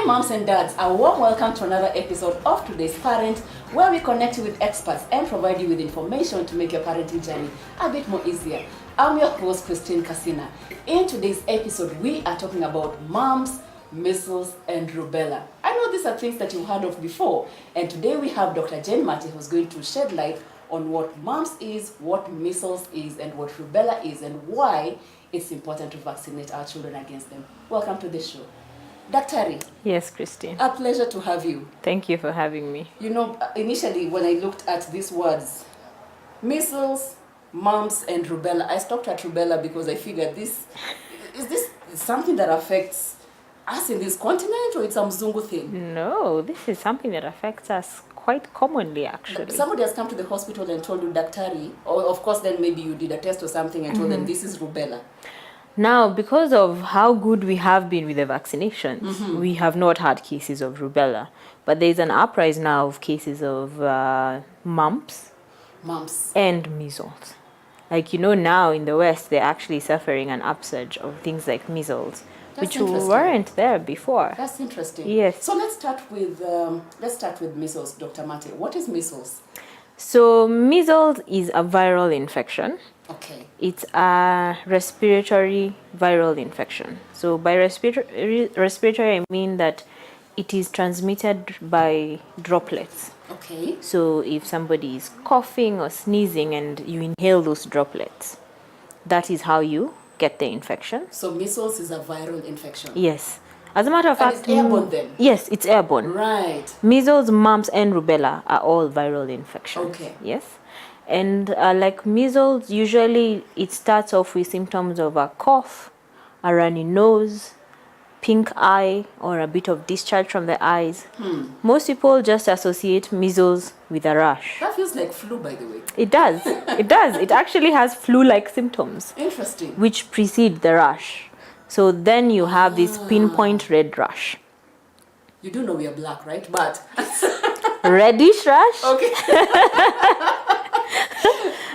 Hi moms and dads, a warm welcome to another episode of Today's Parent, where we connect you with experts and provide you with information to make your parenting journey a bit more easier. I'm your host, Christine Casina. In today's episode, we are talking about mumps, measles, and rubella. I know these are things that you've heard of before, and today we have Dr. Jane Mate who's going to shed light on what mumps is, what measles is, and what rubella is, and why it's important to vaccinate our children against them. Welcome to the show. Daktari. Yes, Christine. A pleasure to have you. Thank you for having me. You know, initially when I looked at these words, measles, mumps, and rubella, I stopped at rubella because I figured is this something that affects us in this continent, or it's a Mzungu thing? No, this is something that affects us quite commonly, actually. Somebody has come to the hospital and told you, Daktari, or of course then maybe you did a test or something and told them this is rubella. Now, because of how good we have been with the vaccinations, we have not had cases of rubella. But there's an uprising now of cases of mumps and measles. Like, you know, now in the West, they're actually suffering an upsurge of things like measles, which weren't there before. That's interesting. Yes. So let's start with measles, Dr. Mate. What is measles? So measles is a viral infection. Okay. It's a respiratory viral infection. So by respiratory, I mean that it is transmitted by droplets. Okay. So if somebody is coughing or sneezing and you inhale those droplets, that is how you get the infection. So measles is a viral infection? Yes. As a matter of fact, it's airborne then? Yes, it's airborne. Right. Measles, mumps, and rubella are all viral infections. Okay. Yes. And like measles, usually it starts off with symptoms of a cough, a runny nose, pink eye, or a bit of discharge from the eyes. Most people just associate measles with a rash. That feels like flu, by the way. It does. It does. It actually has flu-like symptoms. Interesting. Which precede the rash. So then you have this pinpoint red rash. You do know we are black, right? But reddish rash. Okay.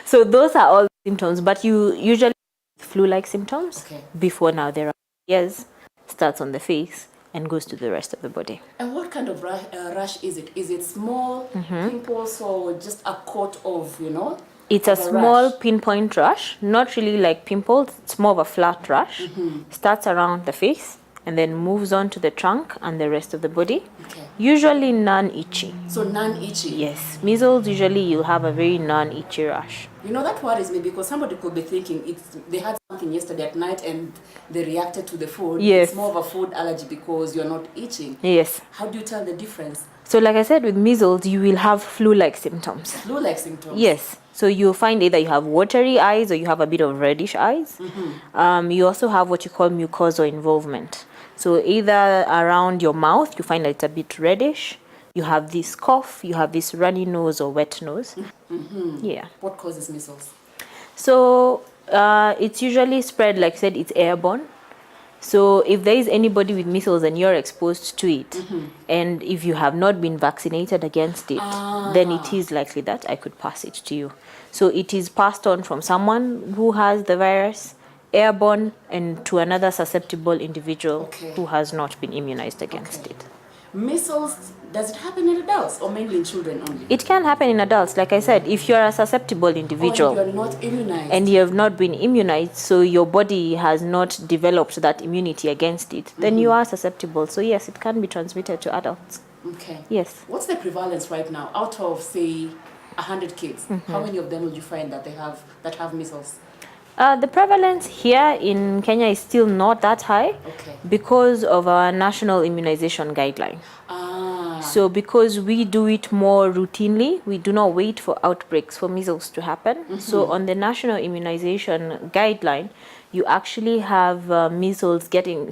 So those are all symptoms, but you usually flu-like symptoms. Okay. Before now there are ears, starts on the face and goes to the rest of the body. And what kind of rash is it? Is it small pimples or just a coat of, you know? It's a small pinpoint rash, not really like pimples. It's more of a flat rash. Starts around the face and then moves on to the trunk and the rest of the body. Okay. Usually non-itchy. So non-itchy? Yes. Measles, usually you have a very non-itchy rash. You know, that worries me because somebody could be thinking they had something yesterday at night and they reacted to the food. Yes. It's more of a food allergy because you're not itching. Yes. How do you tell the difference? So like I said, with measles, you will have flu-like symptoms. Flu-like symptoms? Yes. So you'll find either you have watery eyes or you have a bit of reddish eyes. You also have what you call mucosa involvement. So either around your mouth, you find that it's a bit reddish. You have this cough, you have this runny nose or wet nose. Yeah. What causes measles? So it's usually spread, like I said, it's airborne. So if there is anybody with measles and you're exposed to it, and if you have not been vaccinated against it, then it is likely that I could pass it to you. So it is passed on from someone who has the virus, airborne, and to another susceptible individual who has not been immunized against it. Measles, does it happen in adults or mainly in children only? It can happen in adults. Like I said, if you're a susceptible individual or if you're not immunized and you have not been immunized, so your body has not developed that immunity against it, then you are susceptible. So yes, it can be transmitted to adults. Okay. Yes. What's the prevalence right now? Out of, say, 100 kids, how many of them will you find that have measles? The prevalence here in Kenya is still not that high because of our national immunization guideline. So because we do it more routinely, we do not wait for outbreaks for measles to happen. So on the national immunization guideline, you actually have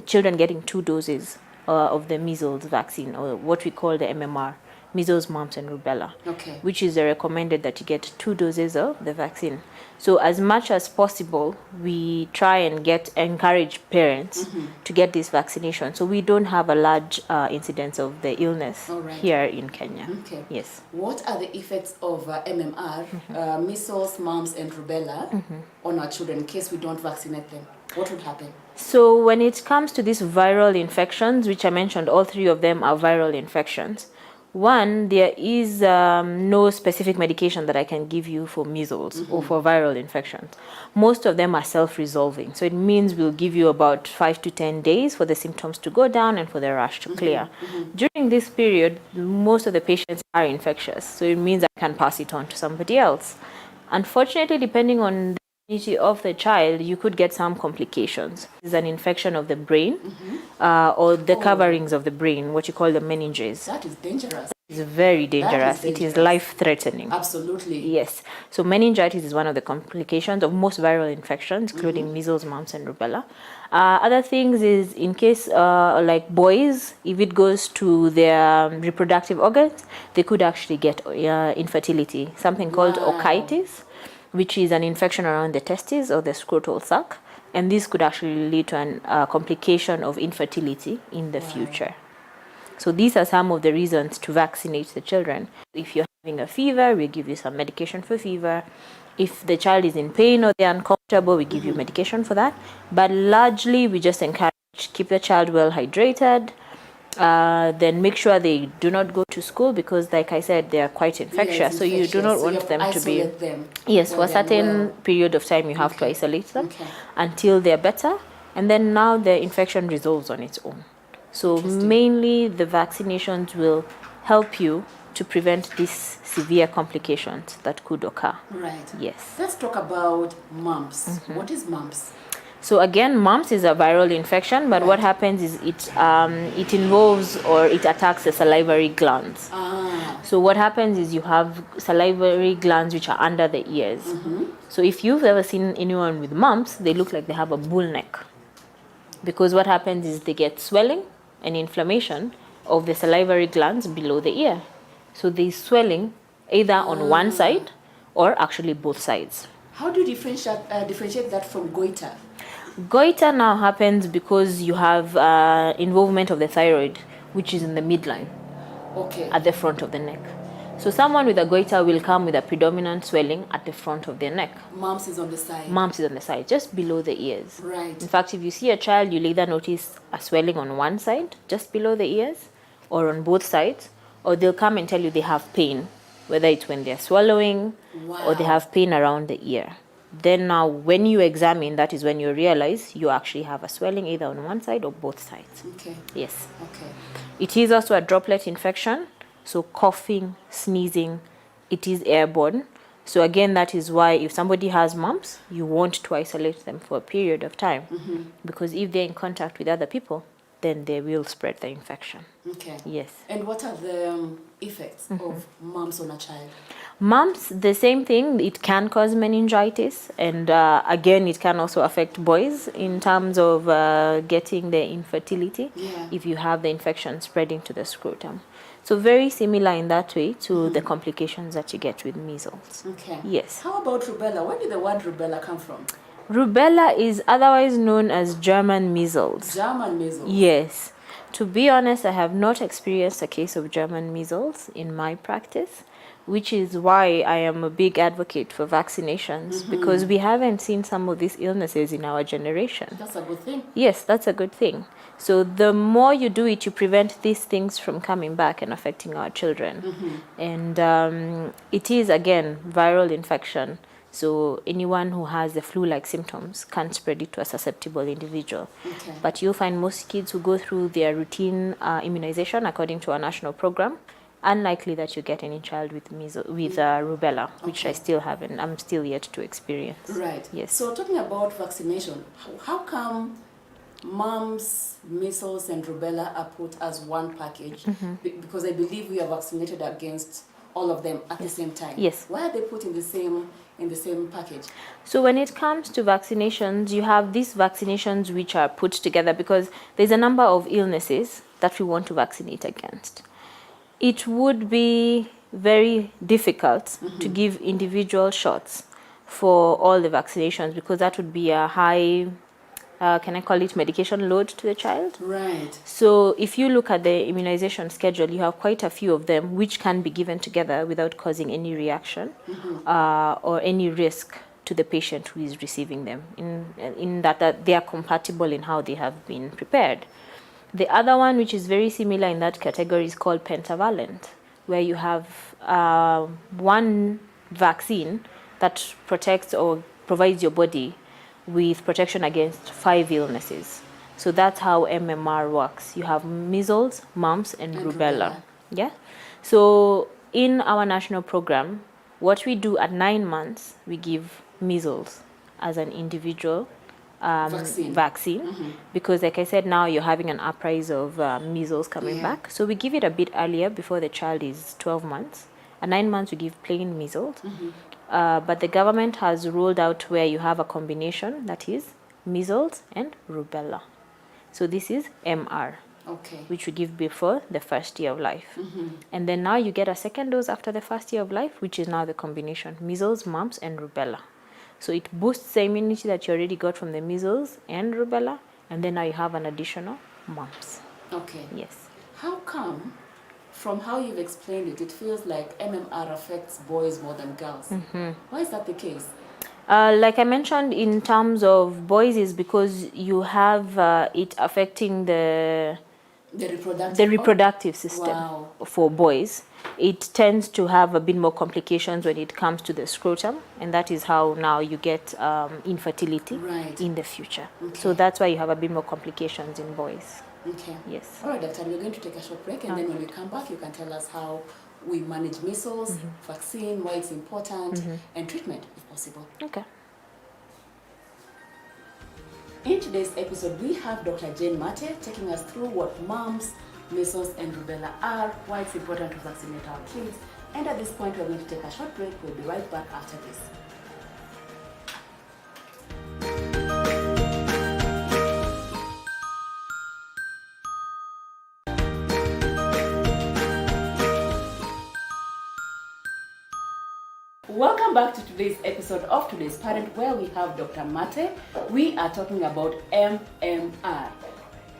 children getting 2 doses of the measles vaccine, or what we call the MMR. Measles, mumps, and rubella, which is recommended that you get 2 doses of the vaccine. So as much as possible, we try and encourage parents to get this vaccination. So we don't have a large incidence of the illness here in Kenya. Okay. Yes. What are the effects of MMR, measles, mumps, and rubella on our children in case we don't vaccinate them? What would happen? So when it comes to these viral infections, which I mentioned, all three of them are viral infections. One, there is no specific medication that I can give you for measles or for viral infections. Most of them are self-resolving. So it means we'll give you about 5 to 10 days for the symptoms to go down and for the rash to clear. During this period, most of the patients are infectious. So it means I can pass it on to somebody else. Unfortunately, depending on the immunity of the child, you could get some complications. It's an infection of the brain or the coverings of the brain, what you call the meninges. That is dangerous. It's very dangerous. It is life-threatening. Absolutely. Yes. So meningitis is one of the complications of most viral infections, including measles, mumps, and rubella. Other things is in case like boys, if it goes to their reproductive organs, they could actually get infertility, something called otitis, which is an infection around the testes or the scrotal sac. And this could actually lead to a complication of infertility in the future. So these are some of the reasons to vaccinate the children. If you're having a fever, we give you some medication for fever. If the child is in pain or they're uncomfortable, we give you medication for that. But largely, we just encourage keep the child well hydrated. Then make sure they do not go to school because, like I said, they are quite infectious. So you do not want them to be. Yes, for a certain period of time, you have to isolate them until they're better. And then now the infection resolves on its own. So mainly the vaccinations will help you to prevent these severe complications that could occur. Right. Yes. Let's talk about mumps. What is mumps? So again, mumps is a viral infection, but what happens is it involves or it attacks the salivary glands. So what happens is you have salivary glands which are under the ears. So if you've ever seen anyone with mumps, they look like they have a bull neck. Because what happens is they get swelling and inflammation of the salivary glands below the ear. So there's swelling either on one side or actually both sides. How do you differentiate that from goiter? Goiter now happens because you have involvement of the thyroid, which is in the midline, at the front of the neck. So someone with a goiter will come with a predominant swelling at the front of their neck. Mumps is on the side. Mumps is on the side, just below the ears. Right. In fact, if you see a child, you'll either notice a swelling on one side, just below the ears, or on both sides, or they'll come and tell you they have pain, whether it's when they're swallowing or they have pain around the ear. Then now, when you examine, that is when you realize you actually have a swelling either on one side or both sides. Okay. Yes. Okay. It is also a droplet infection. So coughing, sneezing, it is airborne. So again, that is why if somebody has mumps, you want to isolate them for a period of time. Because if they're in contact with other people, then they will spread the infection. Okay. Yes. And what are the effects of mumps on a child? Mumps, the same thing. It can cause meningitis. And again, it can also affect boys in terms of getting the infertility if you have the infection spreading to the scrotum. So very similar in that way to the complications that you get with measles. Okay. Yes. How about rubella? Where did the word rubella come from? Rubella is otherwise known as German measles. German measles? Yes. To be honest, I have not experienced a case of German measles in my practice, which is why I am a big advocate for vaccinations because we haven't seen some of these illnesses in our generation. That's a good thing. Yes, that's a good thing. So the more you do it, you prevent these things from coming back and affecting our children. And it is, again, viral infection. So anyone who has the flu-like symptoms can spread it to a susceptible individual. Okay. But you'll find most kids who go through their routine immunization according to our national program, unlikely that you get any child with rubella, which I still haven't. I'm still yet to experience. Right. Yes. So talking about vaccination, how come mumps, measles, and rubella are put as one package? Because I believe we are vaccinated against all of them at the same time. Yes. Why are they put in the same package? So when it comes to vaccinations, you have these vaccinations which are put together because there's a number of illnesses that we want to vaccinate against. It would be very difficult to give individual shots for all the vaccinations because that would be a high, can I call it medication load to the child? Right. So if you look at the immunization schedule, you have quite a few of them which can be given together without causing any reaction or any risk to the patient who is receiving them, in that they are compatible in how they have been prepared. The other one, which is very similar in that category, is called pentavalent, where you have one vaccine that protects or provides your body with protection against 5 illnesses. So that's how MMR works. You have measles, mumps, and rubella. Yeah. So in our national program, what we do at 9 months, we give measles as an individual vaccine. Because like I said, now you're having an uprise of measles coming back. So we give it a bit earlier, before the child is 12 months. At 9 months, we give plain measles. But the government has rolled out where you have a combination, that is measles and rubella. So this is MR, which we give before the first year of life. And then now you get a second dose after the first year of life, which is now the combination, measles, mumps, and rubella. So it boosts the immunity that you already got from the measles and rubella, and then now you have an additional mumps. Okay. Yes. How come, from how you've explained it, it feels like MMR affects boys more than girls? Why is that the case? Like I mentioned, in terms of boys, is because you have it affecting the reproductive system for boys. It tends to have a bit more complications when it comes to the scrotum, and that is how now you get infertility in the future. So that's why you have a bit more complications in boys. Okay. Yes. All right, Doctor, we're going to take a short break, and then when we come back, you can tell us how we manage measles, vaccine, why it's important, and treatment if possible. Okay. In today's episode, we have Dr. Jane Mate taking us through what mumps, measles, and rubella are, why it's important to vaccinate our kids, and at this point, we're going to take a short break. We'll be right back after this. Welcome back to today's episode of Today's Parent, where we have Dr. Mate. We are talking about MMR,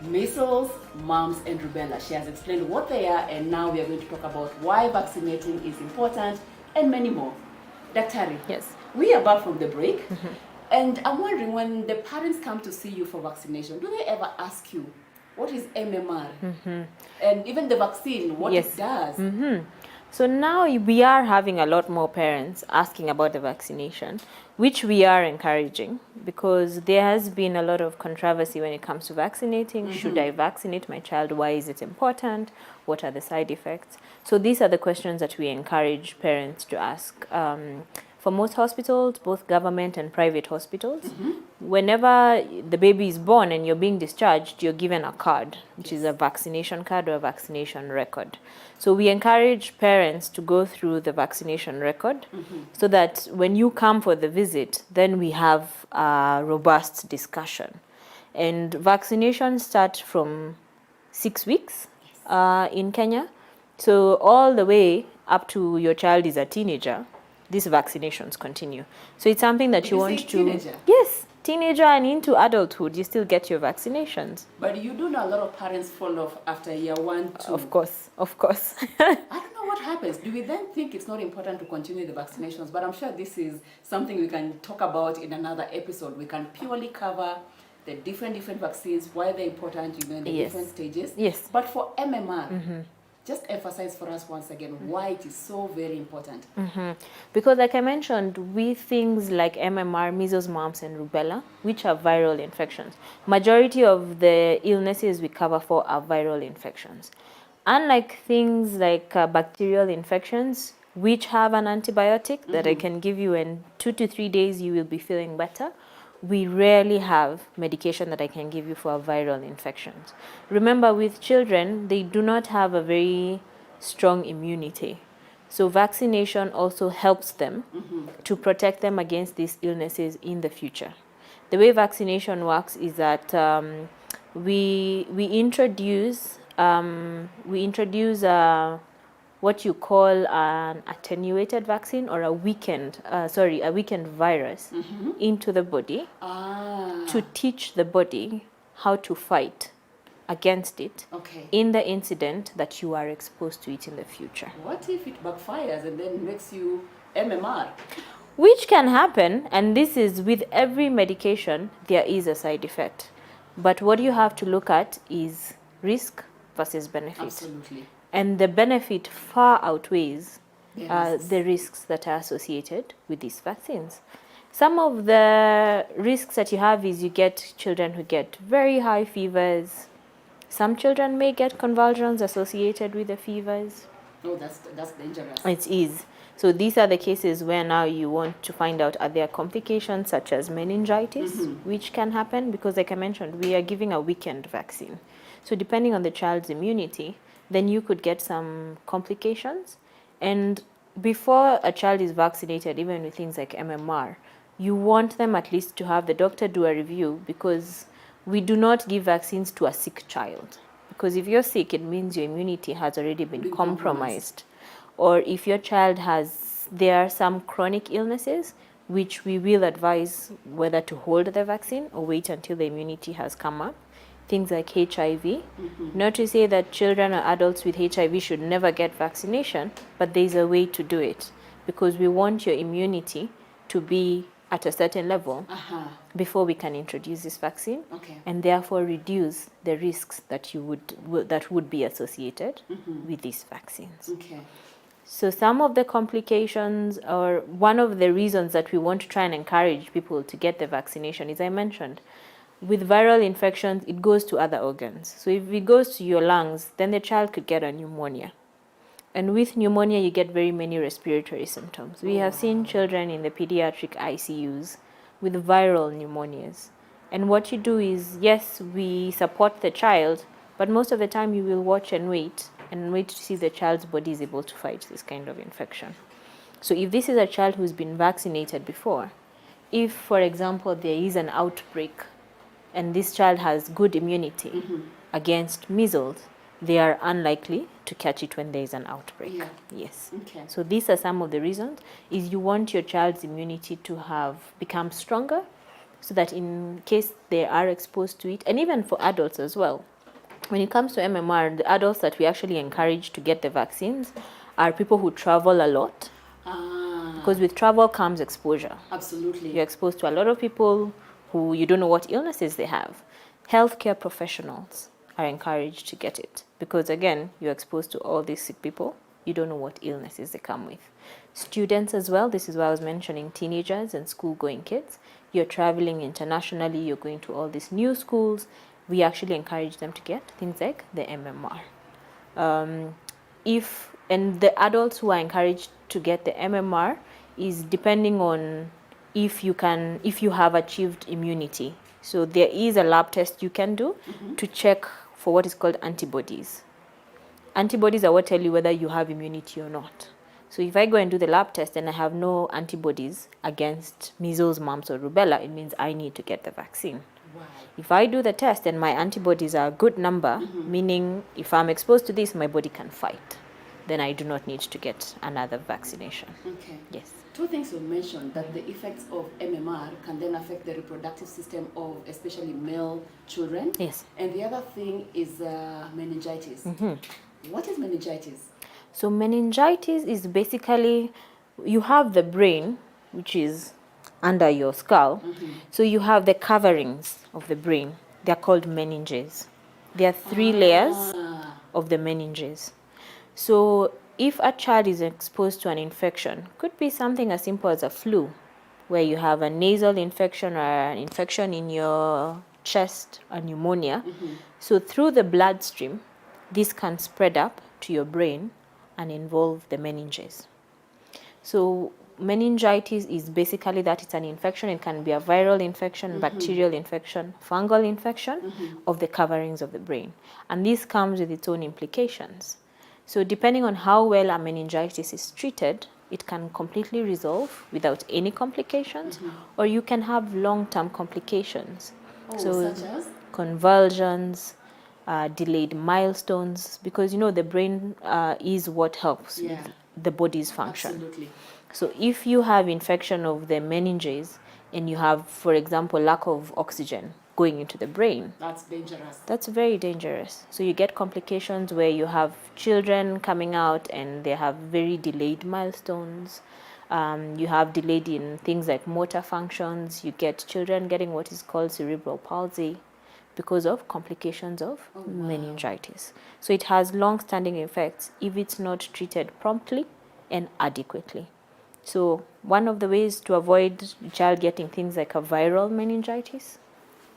measles, mumps, and rubella. She has explained what they are, and now we are going to talk about why vaccinating is important and many more. Dr. Yes. We are back from the break, and I'm wondering, when the parents come to see you for vaccination, do they ever ask you, what is MMR? And even the vaccine, what it does? So now we are having a lot more parents asking about the vaccination, which we are encouraging, because there has been a lot of controversy when it comes to vaccinating. Should I vaccinate my child? Why is it important? What are the side effects? So these are the questions that we encourage parents to ask. For most hospitals, both government and private hospitals, whenever the baby is born and you're being discharged, you're given a card, which is a vaccination card or a vaccination record. So we encourage parents to go through the vaccination record so that when you come for the visit, then we have a robust discussion. And vaccinations start from 6 weeks in Kenya. So all the way up to your child is a teenager, these vaccinations continue. So it's something that you want to... Teenager? Yes, teenager and into adulthood, you still get your vaccinations. But you do know a lot of parents fall off after year 1, 2. Of course. I don't know what happens. Do we then think it's not important to continue the vaccinations? But I'm sure this is something we can talk about in another episode. We can purely cover the different vaccines, why they're important, in the different stages. Yes. But for MMR, just emphasize for us once again why it is so very important. Because like I mentioned, with things like MMR, measles, mumps, and rubella, which are viral infections, majority of the illnesses we cover for are viral infections. Unlike things like bacterial infections, which have an antibiotic that I can give you in 2 to 3 days, you will be feeling better, we rarely have medication that I can give you for viral infections. Remember, with children, they do not have a very strong immunity. So vaccination also helps them to protect them against these illnesses in the future. The way vaccination works is that we introduce what you call an attenuated vaccine, or a weakened virus into the body to teach the body how to fight against it in the incident that you are exposed to it in the future. What if it backfires and then makes you MMR? which can happen, and this is with every medication, there is a side effect. But what you have to look at is risk versus benefit. Absolutely. And the benefit far outweighs the risks that are associated with these vaccines. Some of the risks that you have is you get children who get very high fevers. Some children may get convulsions associated with the fevers. Oh, that's dangerous. It is. So these are the cases where now you want to find out, are there complications such as meningitis, which can happen because, like I mentioned, we are giving a weekend vaccine. So depending on the child's immunity, then you could get some complications. And before a child is vaccinated, even with things like MMR, you want them at least to have the doctor do a review, because we do not give vaccines to a sick child. Because if you're sick, it means your immunity has already been compromised. Or if your child there are some chronic illnesses, which we will advise whether to hold the vaccine or wait until the immunity has come up. Things like HIV. Not to say that children or adults with HIV should never get vaccination, but there's a way to do it, because we want your immunity to be at a certain level before we can introduce this vaccine, and therefore reduce the risks that would be associated with these vaccines. So some of the complications, or one of the reasons that we want to try and encourage people to get the vaccination, is I mentioned, with viral infections, it goes to other organs. So if it goes to your lungs, then the child could get a pneumonia. And with pneumonia, you get very many respiratory symptoms. We have seen children in the pediatric ICUs with viral pneumonias. And what you do is, yes, we support the child, but most of the time you will watch and wait to see if the child's body is able to fight this kind of infection. So if this is a child who's been vaccinated before, if, for example, there is an outbreak and this child has good immunity against measles, they are unlikely to catch it when there is an outbreak. Yes. So these are some of the reasons, is you want your child's immunity to have become stronger, so that in case they are exposed to it, and even for adults as well. When it comes to MMR, the adults that we actually encourage to get the vaccines are people who travel a lot. Because with travel comes exposure. Absolutely. You're exposed to a lot of people who you don't know what illnesses they have. Healthcare professionals are encouraged to get it, because again, you're exposed to all these sick people. You don't know what illnesses they come with. Students as well, this is why I was mentioning teenagers and school-going kids. You're traveling internationally, you're going to all these new schools. We actually encourage them to get things like the MMR. And the adults who are encouraged to get the MMR is depending on if you have achieved immunity. So there is a lab test you can do to check for what is called antibodies. Antibodies are what tell you whether you have immunity or not. So if I go and do the lab test and I have no antibodies against measles, mumps, or rubella, it means I need to get the vaccine. Wow. If I do the test and my antibodies are a good number, meaning if I'm exposed to this, my body can fight, then I do not need to get another vaccination. Okay. Yes. Two things you mentioned, that the effects of MMR can then affect the reproductive system of especially male children. Yes. And the other thing is meningitis. What is meningitis? So meningitis is basically, you have the brain, which is under your skull. So you have the coverings of the brain. They're called meninges. There are 3 layers of the meninges. So if a child is exposed to an infection, could be something as simple as a flu, where you have a nasal infection or an infection in your chest, a pneumonia. So through the bloodstream, this can spread up to your brain and involve the meninges. So meningitis is basically that it's an infection. It can be a viral infection, bacterial infection, fungal infection of the coverings of the brain. And this comes with its own implications. So depending on how well a meningitis is treated, it can completely resolve without any complications, or you can have long-term complications. Such as? Convulsions, delayed milestones, because the brain is what helps with the body's function. Absolutely. So if you have infection of the meninges and you have, for example, lack of oxygen going into the brain, that's dangerous. That's very dangerous. So you get complications where you have children coming out and they have very delayed milestones. You have delayed in things like motor functions. You get children getting what is called cerebral palsy because of complications of meningitis. So it has long-standing effects if it's not treated promptly and adequately. So one of the ways to avoid the child getting things like a viral meningitis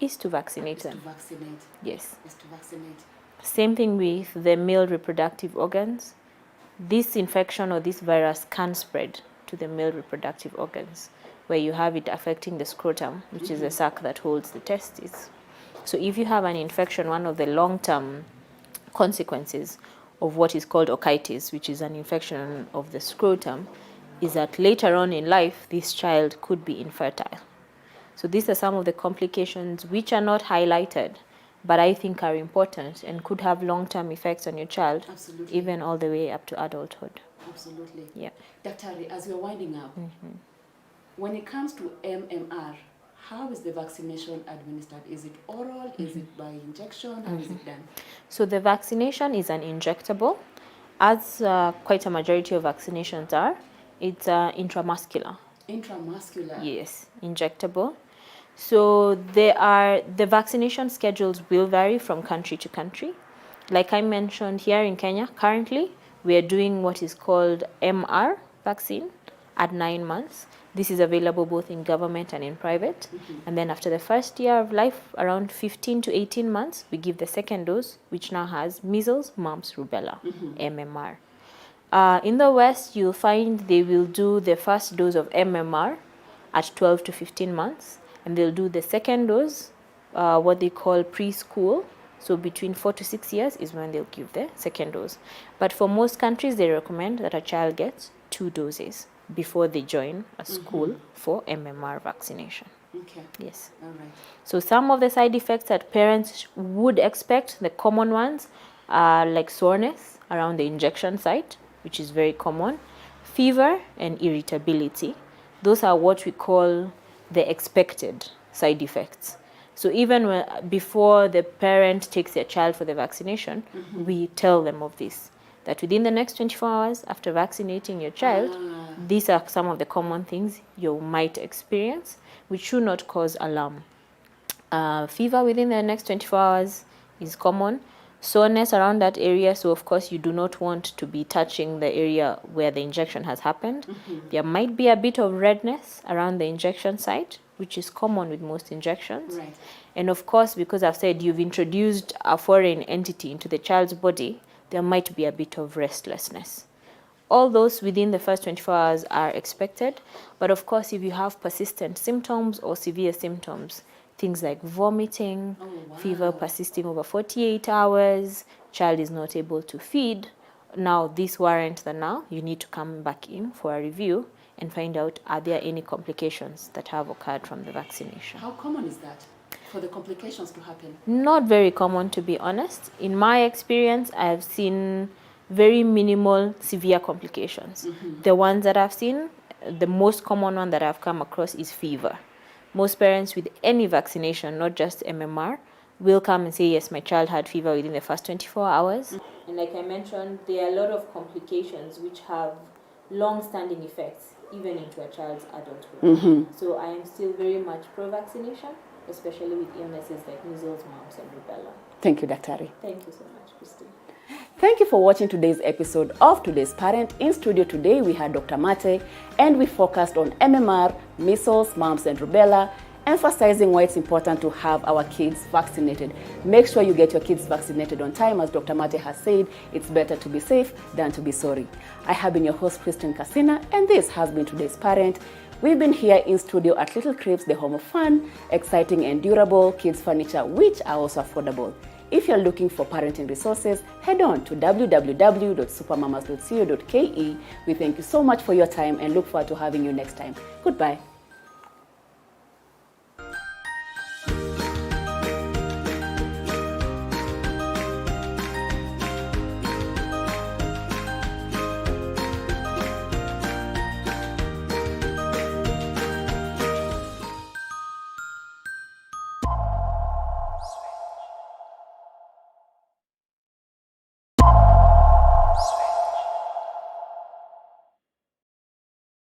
is to vaccinate them. To vaccinate. Yes. Is to vaccinate. Same thing with the male reproductive organs. This infection or this virus can spread to the male reproductive organs, where you have it affecting the scrotum, which is the sac that holds the testes. So if you have an infection, one of the long-term consequences of what is called otitis, which is an infection of the scrotum, is that later on in life, this child could be infertile. So these are some of the complications which are not highlighted, but I think are important and could have long-term effects on your child, even all the way up to adulthood. Absolutely. Yeah. Dr. As we're winding up, when it comes to MMR, how is the vaccination administered? Is it oral? Is it by injection? How is it done? So the vaccination is an injectable, as quite a majority of vaccinations are. It's intramuscular. Intramuscular? Yes, injectable. So the vaccination schedules will vary from country to country. Like I mentioned, here in Kenya, currently, we are doing what is called MR vaccine at 9 months. This is available both in government and in private. And then after the first year of life, around 15 to 18 months, we give the second dose, which now has measles, mumps, rubella, MMR. In the West, you'll find they will do the first dose of MMR at 12 to 15 months, and they'll do the second dose, what they call preschool. So between 4 to 6 years is when they'll give the second dose. But for most countries, they recommend that a child gets 2 doses before they join a school for MMR vaccination. Okay. Yes. All right. So some of the side effects that parents would expect, the common ones, are like soreness around the injection site, which is very common, fever and irritability. Those are what we call the expected side effects. So even before the parent takes their child for the vaccination, we tell them of this, that within the next 24 hours after vaccinating your child, these are some of the common things you might experience, which should not cause alarm. Fever within the next 24 hours is common. Soreness around that area, so of course you do not want to be touching the area where the injection has happened. There might be a bit of redness around the injection site, which is common with most injections. Right. And of course, because I've said you've introduced a foreign entity into the child's body, there might be a bit of restlessness. All those within the first 24 hours are expected. But of course, if you have persistent symptoms or severe symptoms, things like vomiting, fever persisting over 48 hours, child is not able to feed, now this warrants that now you need to come back in for a review and find out, are there any complications that have occurred from the vaccination. How common is that for the complications to happen? Not very common, to be honest. In my experience, I've seen very minimal severe complications. The ones that I've seen, the most common one that I've come across is fever. Most parents with any vaccination, not just MMR, will come and say, yes, my child had fever within the first 24 hours. And like I mentioned, there are a lot of complications which have long-standing effects, even into a child's adulthood. So I am still very much pro-vaccination, especially with illnesses like measles, mumps, and rubella. Thank you, Dr. Thank you so much, Christine. Thank you for watching today's episode of Today's Parent. In studio today, we had Dr. Mate, and we focused on MMR, measles, mumps, and rubella, emphasizing why it's important to have our kids vaccinated. Make sure you get your kids vaccinated on time. As Dr. Mate has said, it's better to be safe than to be sorry. I have been your host, Christine Kasina, and this has been Today's Parent. We've been here in studio at Little Cribs, the home of fun, exciting and durable kids furniture, which are also affordable. If you're looking for parenting resources, head on to www.supermamas.co.ke. We thank you so much for your time and look forward to having you next time. Goodbye.